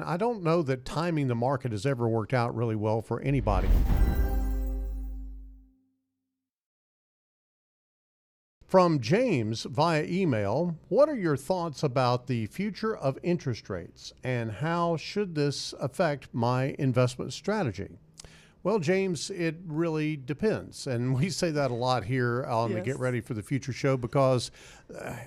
I don't know that timing the market has ever worked out really well for anybody. From James via email, what are your thoughts about the future of interest rates and how should this affect my investment strategy? Well, James, it really depends. And we say that a lot here on the Yes. Get Ready for the Future show because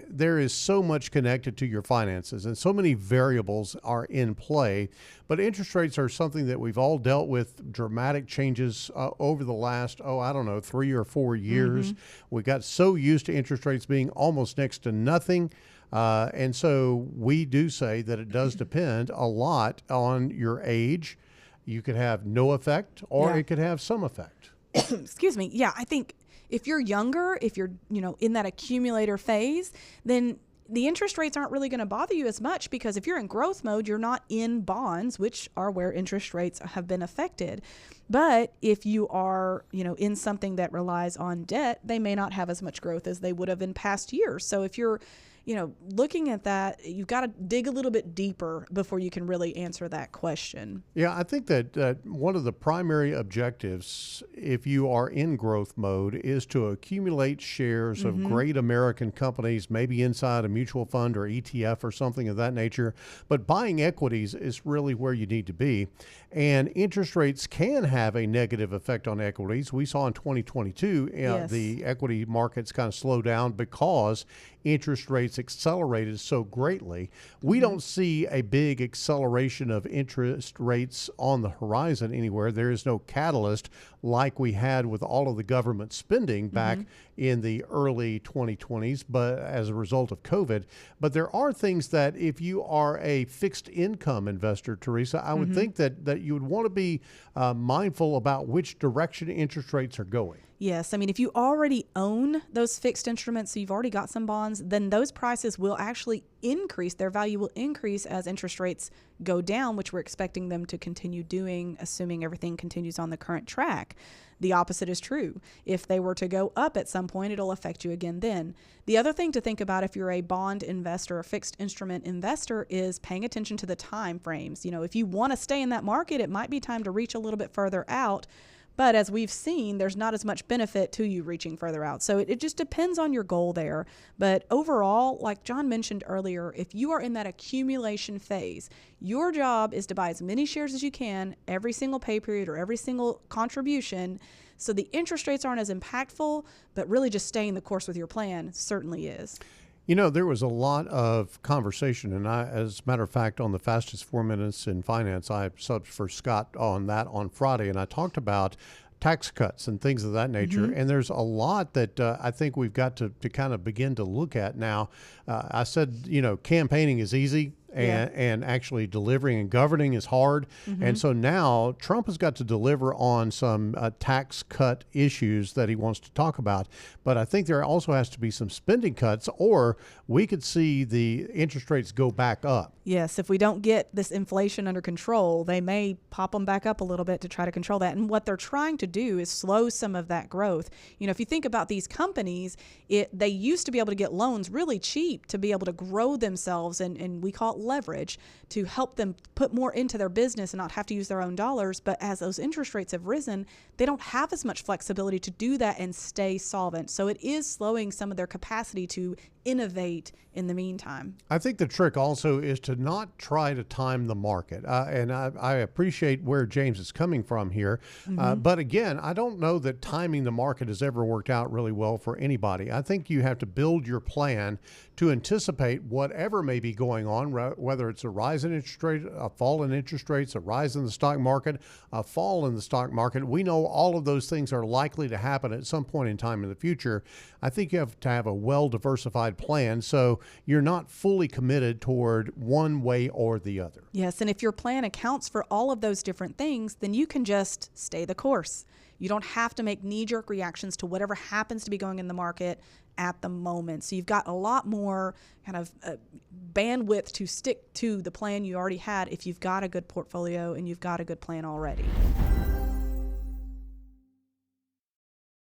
there is so much connected to your finances and so many variables are in play. But interest rates are something that we've all dealt with dramatic changes over the last, 3 or 4 years. We got so used to interest rates being almost next to nothing. And so we do say that it does depend a lot on your age. You could have no effect or Yeah. it could have some effect. Excuse me. Yeah, I think if you're younger, if you're, in that accumulator phase, then the interest rates aren't really going to bother you as much because if you're in growth mode, you're not in bonds, which are where interest rates have been affected. But if you are, in something that relies on debt, they may not have as much growth as they would have in past years. So if you're looking at that, you've got to dig a little bit deeper before you can really answer that question. Yeah, I think that one of the primary objectives, if you are in growth mode, is to accumulate shares of great American companies, maybe inside a mutual fund or ETF or something of that nature. But buying equities is really where you need to be. And interest rates can have a negative effect on equities. We saw in 2022, Yes. the equity markets kind of slow down because interest rates accelerated so greatly. We don't see a big acceleration of interest rates on the horizon anywhere. There is no catalyst like we had with all of the government spending back in the early 2020s, but as a result of COVID. But there are things that if you are a fixed income investor, Teresa, I would think that you would want to be mindful about which direction interest rates are going. Yes. I mean, if you already own those fixed instruments, so you've already got some bonds, then those prices will actually increase. Their value will increase as interest rates go down, which we're expecting them to continue doing, assuming everything continues on the current track. The opposite is true. If they were to go up at some point, it'll affect you again then. The other thing to think about if you're a bond investor or fixed instrument investor is paying attention to the time frames. If you want to stay in that market, it might be time to reach a little bit further out. But as we've seen, there's not as much benefit to you reaching further out. So it just depends on your goal there. But overall, like John mentioned earlier, if you are in that accumulation phase, your job is to buy as many shares as you can every single pay period or every single contribution. So the interest rates aren't as impactful, but really just staying the course with your plan certainly is. There was a lot of conversation, and as a matter of fact, on the fastest 4 minutes in finance, I subbed for Scott on that on Friday, and I talked about tax cuts and things of that nature. And there's a lot that I think we've got to kind of begin to look at now. I said, campaigning is easy. And actually delivering and governing is hard. And so now Trump has got to deliver on some tax cut issues that he wants to talk about. But I think there also has to be some spending cuts, or we could see the interest rates go back up. Yes, if we don't get this inflation under control, they may pop them back up a little bit to try to control that. And what they're trying to do is slow some of that growth. If you think about these companies, they used to be able to get loans really cheap to be able to grow themselves, and we call it leverage, to help them put more into their business and not have to use their own dollars. But as those interest rates have risen, they don't have as much flexibility to do that and stay solvent. So it is slowing some of their capacity to innovate in the meantime. I think the trick also is to not try to time the market. And I appreciate where James is coming from here. But again, I don't know that timing the market has ever worked out really well for anybody. I think you have to build your plan to anticipate whatever may be going on, whether it's a rise in interest rates, a fall in interest rates, a rise in the stock market, a fall in the stock market. We know all of those things are likely to happen at some point in time in the future. I think you have to have a well-diversified plan so you're not fully committed toward one way or the other. Yes, and if your plan accounts for all of those different things, then you can just stay the course. You don't have to make knee-jerk reactions to whatever happens to be going in the market at the moment. So you've got a lot more kind of bandwidth to stick to the plan you already had if you've got a good portfolio and you've got a good plan already.